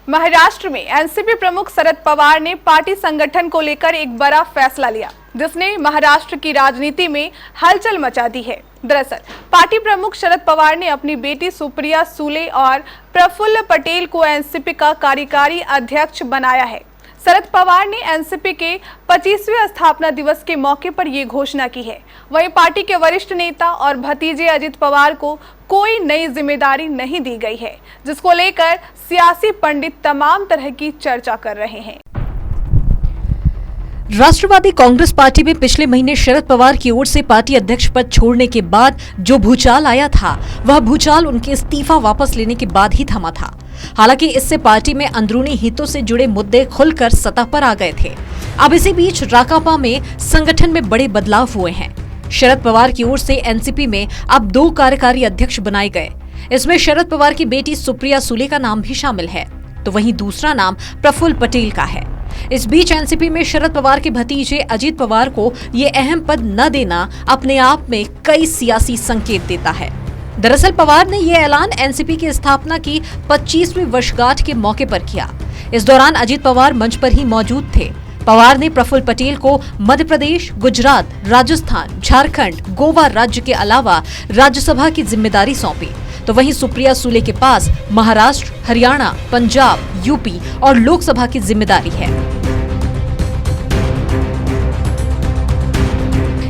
महाराष्ट्र में एनसीपी प्रमुख शरद पवार ने पार्टी संगठन को लेकर एक बड़ा फैसला लिया, जिसने महाराष्ट्र की राजनीति में हलचल मचा दी है। दरअसल पार्टी प्रमुख शरद पवार ने अपनी बेटी सुप्रिया सुले और प्रफुल्ल पटेल को एनसीपी का कार्यकारी अध्यक्ष बनाया है। शरद पवार ने एनसीपी के 25वें स्थापना दिवस के मौके पर ये घोषणा की है। वहीं पार्टी के वरिष्ठ नेता और भतीजे अजित पवार को कोई नई जिम्मेदारी नहीं दी गई है, जिसको लेकर सियासी पंडित तमाम तरह की चर्चा कर रहे हैं। राष्ट्रवादी कांग्रेस पार्टी में पिछले महीने शरद पवार की ओर से पार्टी अध्यक्ष पद छोड़ने के बाद जो भूचाल आया था, वह भूचाल उनके इस्तीफा वापस लेने के बाद ही थमा था। हालांकि इससे पार्टी में अंदरूनी हितों से जुड़े मुद्दे खुलकर सतह पर आ गए थे। अब इसी बीच राकांपा में संगठन में बड़े बदलाव हुए हैं। शरद पवार की ओर से एनसीपी में अब 2 कार्यकारी अध्यक्ष बनाए गए। इसमें शरद पवार की बेटी सुप्रिया सुले का नाम भी शामिल है, तो वहीं दूसरा नाम प्रफुल्ल पटेल का है। इस बीच एनसीपी में शरद पवार के भतीजे अजित पवार को ये अहम पद न देना अपने आप में कई सियासी संकेत देता है। दरअसल पवार ने यह ऐलान एनसीपी की स्थापना की 25वीं वर्षगांठ के मौके पर किया। इस दौरान अजित पवार मंच पर ही मौजूद थे। पवार ने प्रफुल्ल पटेल को मध्य प्रदेश, गुजरात, राजस्थान, झारखंड, गोवा राज्य के अलावा राज्यसभा की जिम्मेदारी सौंपी, तो वहीं सुप्रिया सुले के पास महाराष्ट्र, हरियाणा, पंजाब, यूपी और लोकसभा की जिम्मेदारी है।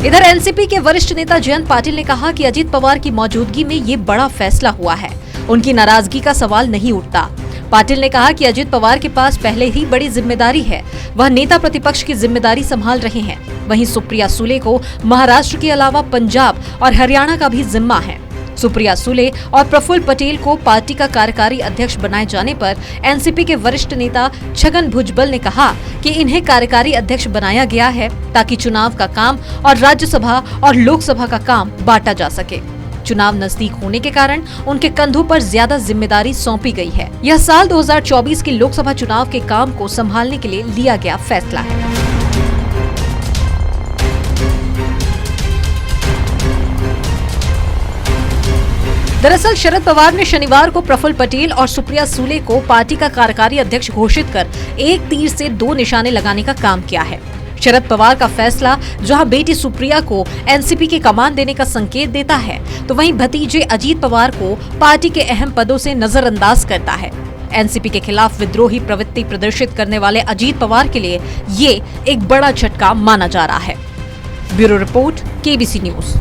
इधर एनसीपी के वरिष्ठ नेता जयंत पाटिल ने कहा कि अजित पवार की मौजूदगी में ये बड़ा फैसला हुआ है, उनकी नाराजगी का सवाल नहीं उठता। पाटिल ने कहा कि अजित पवार के पास पहले ही बड़ी जिम्मेदारी है, वह नेता प्रतिपक्ष की जिम्मेदारी संभाल रहे हैं। वहीं सुप्रिया सुले को महाराष्ट्र के अलावा पंजाब और हरियाणा का भी जिम्मा है। सुप्रिया सुले और प्रफुल्ल पटेल को पार्टी का कार्यकारी अध्यक्ष बनाए जाने पर एनसीपी के वरिष्ठ नेता छगन भुजबल ने कहा कि इन्हें कार्यकारी अध्यक्ष बनाया गया है ताकि चुनाव का काम और राज्यसभा और लोकसभा का काम बांटा जा सके। चुनाव नजदीक होने के कारण उनके कंधों पर ज्यादा जिम्मेदारी सौंपी गई है। यह साल 2024 के लोकसभा चुनाव के काम को संभालने के लिए लिया गया फैसला है। दरअसल शरद पवार ने शनिवार को प्रफुल्ल पटेल और सुप्रिया सुले को पार्टी का कार्यकारी अध्यक्ष घोषित कर एक तीर से 2 निशाने लगाने का काम किया है। शरद पवार का फैसला जहां बेटी सुप्रिया को एनसीपी की कमान देने का संकेत देता है, तो वहीं भतीजे अजित पवार को पार्टी के अहम पदों से नजरअंदाज करता है। एनसीपी के खिलाफ विद्रोही प्रवृत्ति प्रदर्शित करने वाले अजित पवार के लिए ये एक बड़ा झटका माना जा रहा है। Bureau report, KBC news.